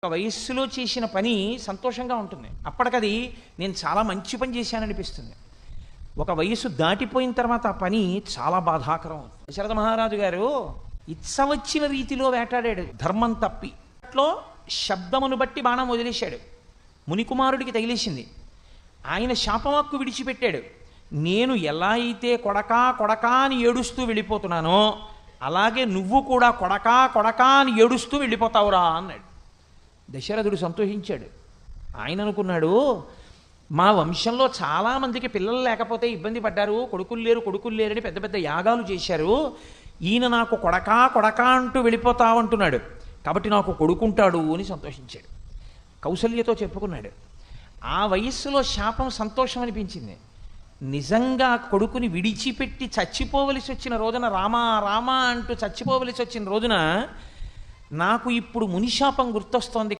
ఒక వయస్సులో చేసిన పని సంతోషంగా ఉంటుంది. అప్పటికది నేను చాలా మంచి పని చేశాననిపిస్తుంది. ఒక వయస్సు దాటిపోయిన తర్వాత ఆ పని చాలా బాధాకరం అవుతుంది. దశరథ మహారాజు గారు ఇచ్చవచ్చిన రీతిలో వేటాడాడు, ధర్మం తప్పి. అట్లో శబ్దమును బట్టి బాణం వదిలేశాడు, మునికుమారుడికి తగిలేసింది. ఆయన శాపవాక్కు విడిచిపెట్టాడు. నేను ఎలా అయితే కొడకా కొడకా అని ఏడుస్తూ వెళ్ళిపోతున్నానో అలాగే నువ్వు కూడా కొడకా కొడకా అని ఏడుస్తూ వెళ్ళిపోతావురా అన్నాడు. దశరథుడు సంతోషించాడు. ఆయన అనుకున్నాడు, మా వంశంలో చాలామందికి పిల్లలు లేకపోతే ఇబ్బంది పడ్డారు, కొడుకులు లేరని పెద్ద పెద్ద యాగాలు చేశారు. ఈయన నాకు కొడకా కొడకా అంటూ వెళ్ళిపోతావంటున్నాడు, కాబట్టి నాకు కొడుకుంటాడు అని సంతోషించాడు. కౌసల్యతో చెప్పుకున్నాడు. ఆ వయస్సులో శాపం సంతోషం అనిపించింది. నిజంగా కొడుకుని విడిచిపెట్టి చచ్చిపోవలసి వచ్చిన రోజున, రామా రామా అంటూ చచ్చిపోవలసి వచ్చిన రోజున నాకు ఇప్పుడు మునిశాపం గుర్తొస్తోంది